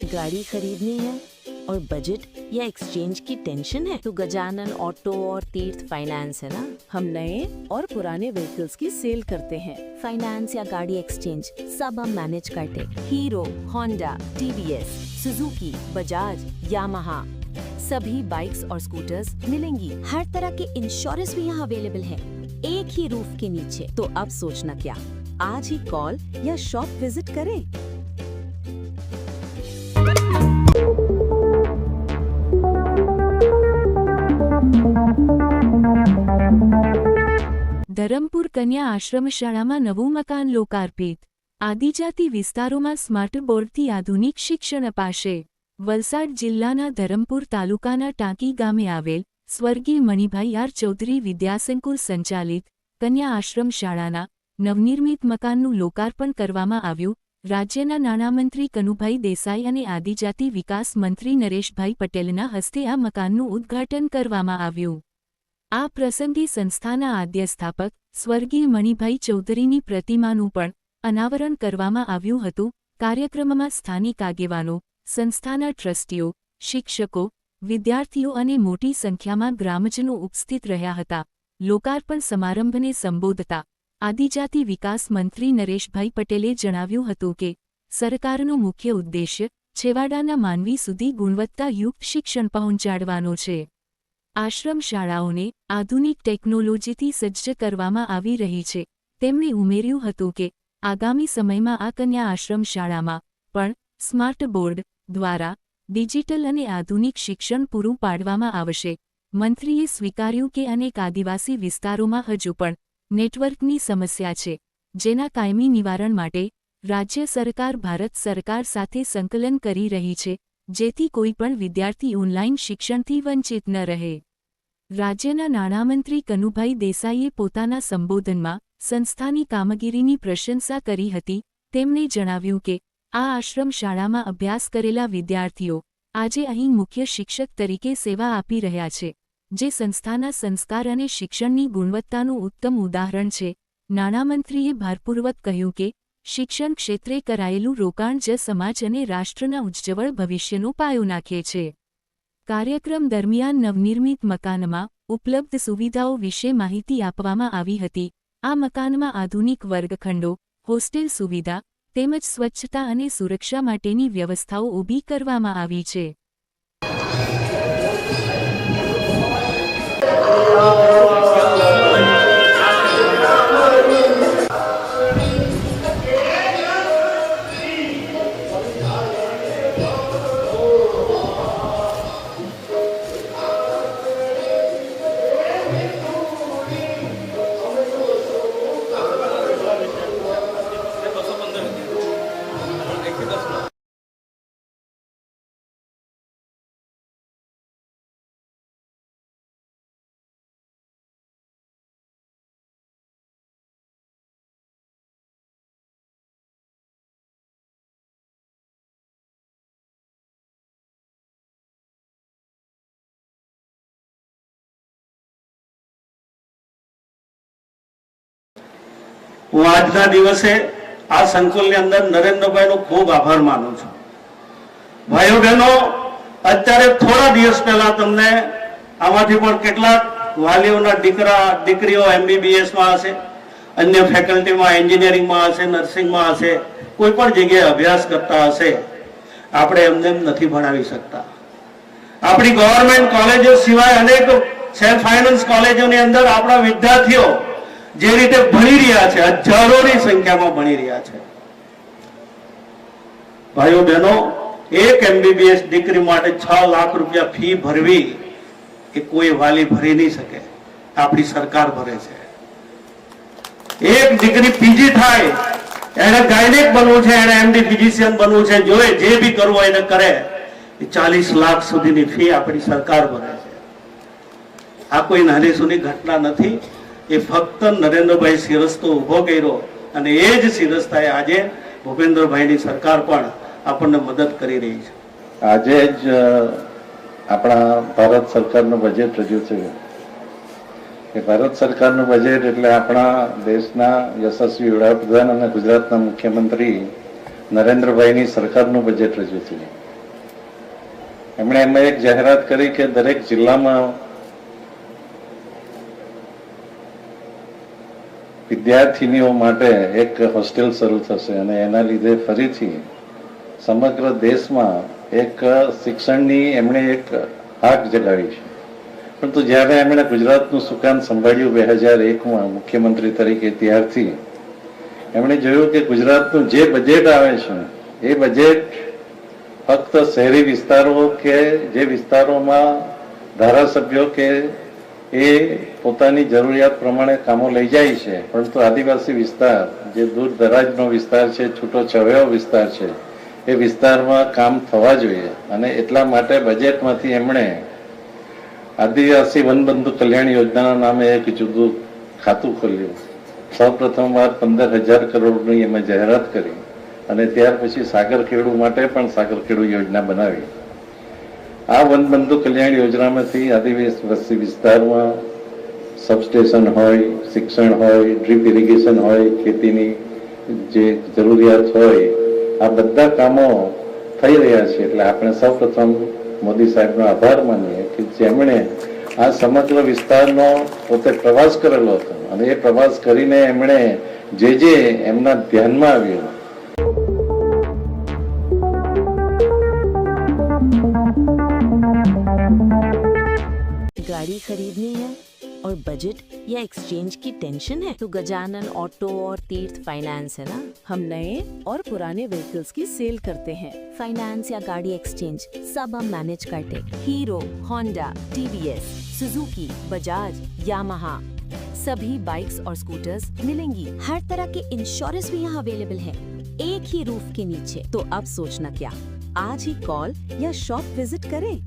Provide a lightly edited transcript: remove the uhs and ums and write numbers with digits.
गाड़ी खरीदनी है और बजट या एक्सचेंज की टेंशन है तो गजानन ऑटो और तीर्थ फाइनेंस है ना। हम नए और पुराने व्हीकल्स की सेल करते हैं। फाइनेंस या गाड़ी एक्सचेंज सब हम मैनेज करते। Hero, Honda, TVS, Suzuki, Bajaj, Yamaha सभी बाइक्स और स्कूटर्स मिलेंगी। हर तरह के इंश्योरेंस भी यहाँ अवेलेबल है, एक ही रूफ के नीचे। तो अब सोचना क्या, आज ही कॉल या शॉप विजिट करें। ધરમપુર કન્યા આશ્રમ શાળામાં નવું મકાન લોકાર્પિત। આદિજાતિ વિસ્તારોમાં સ્માર્ટ બોર્ડથી આધુનિક શિક્ષણ અપાશે। વલસાડ જિલ્લાના ધરમપુર તાલુકાના ટાંકી ગામે આવેલ સ્વર્ગીય મણિભાઈ આર ચૌધરી વિદ્યાસંકુલ સંચાલિત કન્યા આશ્રમ શાળાના નવનિર્મિત મકાનનું લોકાર્પણ કરવામાં આવ્યું। રાજ્યના નાણામંત્રી કનુભાઈ દેસાઈ અને આદિજાતિ વિકાસ મંત્રી નરેશભાઈ પટેલના હસ્તે આ મકાનનું ઉદ્ઘાટન કરવામાં આવ્યું। આ પ્રસંગે સંસ્થાના આદ્ય સ્થાપક સ્વર્ગીય મણિભાઈ ચૌધરીની પ્રતિમાનું પણ અનાવરણ કરવામાં આવ્યું હતું। કાર્યક્રમમાં સ્થાનિક આગેવાનો, સંસ્થાના ટ્રસ્ટીઓ, શિક્ષકો, વિદ્યાર્થીઓ અને મોટી સંખ્યામાં ગ્રામજનો ઉપસ્થિત રહ્યા હતા। લોકાર્પણ સમારંભને સંબોધતા આદિજાતિ વિકાસ મંત્રી નરેશભાઈ પટેલે જણાવ્યું હતું કે સરકારનો મુખ્ય ઉદ્દેશ્ય છેવાડાના માનવી સુધી ગુણવત્તાયુક્ત શિક્ષણ પહોંચાડવાનો છે। આશ્રમ શાળાઓને આધુનિક ટેકનોલોજીથી સજ્જ કરવામાં આવી રહી છે। તેમણે ઉમેર્યું હતું કે આગામી સમયમાં આ કન્યા આશ્રમ શાળામાં પણ સ્માર્ટ બોર્ડ દ્વારા ડિજિટલ અને આધુનિક શિક્ષણ પૂરું પાડવામાં આવશે। મંત્રીએ સ્વીકાર્યું કે અનેક આદિવાસી વિસ્તારોમાં હજુ પણ નેટવર્કની સમસ્યા છે, જેના કાયમી નિવારણ માટે રાજ્ય સરકાર ભારત સરકાર સાથે સંકલન કરી રહી છે, જેથી કોઈપણ વિદ્યાર્થી ઓનલાઈન શિક્ષણથી વંચિત ન રહે। રાજ્યના નાણામંત્રી કનુભાઈ દેસાઈએ પોતાના સંબોધનમાં સંસ્થાની કામગીરીની પ્રશંસા કરી હતી। તેમણે જણાવ્યું કે આ આશ્રમ શાળામાં અભ્યાસ કરેલા વિદ્યાર્થીઓ આજે અહીં મુખ્ય શિક્ષક તરીકે સેવા આપી રહ્યા છે, જે સંસ્થાના સંસ્કાર અને શિક્ષણની ગુણવત્તાનું ઉત્તમ ઉદાહરણ છે। નાણામંત્રીએ ભારપૂર્વક કહ્યું કે શિક્ષણ ક્ષેત્રે કરાયેલું રોકાણ જ સમાજ અને રાષ્ટ્રના ઉજ્જવળ ભવિષ્યનો પાયો નાખે છે। કાર્યક્રમ દરમિયાન નવનિર્મિત મકાનમાં ઉપલબ્ધ સુવિધાઓ વિશે માહિતી આપવામાં આવી હતી। આ મકાનમાં આધુનિક વર્ગખંડો, હોસ્ટેલ સુવિધા તેમજ સ્વચ્છતા અને સુરક્ષા માટેની વ્યવસ્થાઓ ઊભી કરવામાં આવી છે। હું આજના દિવસે આ સંકુલની અંદર નરેન્દ્રભાઈનો ખૂબ આભાર માનું છું। ભાઈઓ બહેનો, અત્યારે થોડા દિવસ પહેલા તમને આમાંથી પણ કેટલાક વાલીઓના દીકરા દીકરીઓ MBBS માં હશે, અન્ય ફેકલ્ટીમાં, એન્જિનિયરિંગમાં હશે, નર્સિંગમાં હશે, કોઈ પણ જગ્યાએ અભ્યાસ કરતા હશે। આપણે એમને નથી ભણાવી શકતા। આપણી ગવર્મેન્ટ કોલેજો સિવાય અનેક સેલ્ફ ફાઇનાન્સ કોલેજોની અંદર આપણા વિદ્યાર્થીઓ જે રીતે ભણી રહ્યા છે, હજારોની સંખ્યામાં ભણી રહ્યા છે। ભાઈઓ બહેનો, એક MBBS દીકરી માટે 6 લાખ રૂપિયા ફી ભરવી એ કોઈ વાલી ભરી નહીં શકે, આપણી સરકાર ભરે છે। એક દીકરી PG થાય, એને ગાયનેક બનવું છે, એને MD ફિઝિશિયન બનવું છે, જોએ જે બી કરવું એને કરે, 40 લાખ સુધીની ફી આપણી સરકાર ભરે છે। આ કોઈ નાની સૂની ઘટના નથી। એ ફક્ત નરેન્દ્રભાઈ શિરસ્તો ઉભો કર્યો અને એ જ શિરસ્તાએ આજે ભૂપેન્દ્રભાઈની સરકાર પણ આપણને મદદ કરી રહી છે। આજે જ આપણા ભારત સરકારનું બજેટ રજૂ થયું કે ભારત સરકારનું બજેટ એટલે આપણા દેશના યશસ્વી વડાપ્રધાન અને ગુજરાતના મુખ્યમંત્રી નરેન્દ્રભાઈની સરકારનું બજેટ રજૂ થયું। એમણે એમાં એક જાહેરાત કરી કે દરેક જિલ્લામાં વિદ્યાર્થીનીઓ માટે એક હોસ્ટેલ શરૂ થશે અને એના લીધે ફરીથી સમગ્ર દેશમાં એક શિક્ષણની એમણે એક હાક જગાવી છે. પરંતુ જ્યારે એમણે ગુજરાતનું સુકાન સંભાળ્યું 2001માં મુખ્યમંત્રી તરીકે, ત્યારથી એમણે જોયું કે ગુજરાતનું જે બજેટ આવે છે એ બજેટ ફક્ત શહેરી વિસ્તારો કે જે વિસ્તારોમાં ધારાસભ્યો કે એ પોતાની જરૂરિયાત પ્રમાણે કામો લઈ જાય છે, પરંતુ આદિવાસી વિસ્તાર, જે દૂર દરાજનો વિસ્તાર છે, છૂટો છવાયો વિસ્તાર છે, એ વિસ્તારમાં કામ થવા જોઈએ. અને એટલા માટે બજેટમાંથી એમણે આદિવાસી વનબંધુ કલ્યાણ યોજનાના નામે એક જુદું ખાતું ખોલ્યું. સૌ પ્રથમવાર 15,000 કરોડની એમાં જાહેરાત કરી અને ત્યાર પછી સાગરખેડુ માટે પણ સાગરખેડુ યોજના બનાવી. આ વનબંધુ કલ્યાણ યોજનામાંથી આદિવાસી વિસ્તારમાં સબસ્ટેશન હોય, શિક્ષણ હોય, ડ્રીપ ઇરિગેશન હોય, ખેતીની જે જરૂરિયાત હોય, આ બધા કામો થઈ રહ્યા છે. એટલે આપણે સૌ પ્રથમ મોદી સાહેબનો આભાર માનીએ કે જેમણે આ સમગ્ર વિસ્તારનો પોતે પ્રવાસ કરેલો હતો અને એ પ્રવાસ કરીને એમણે જે એમના ધ્યાનમાં આવ્યું. गाड़ी खरीदनी है और बजट या एक्सचेंज की टेंशन है तो गजानन ऑटो और तीर्थ फाइनेंस है ना. हम नए और पुराने व्हीकल्स की सेल करते हैं. फाइनेंस या गाड़ी एक्सचेंज सब हम मैनेज करते. Hero, Honda, TVS, Suzuki, Bajaj, Yamaha सभी बाइक्स और स्कूटर्स मिलेंगी. हर तरह के इंश्योरेंस भी यहाँ अवेलेबल है, एक ही रूफ के नीचे. तो अब सोचना क्या, आज ही कॉल या शॉप विजिट करें.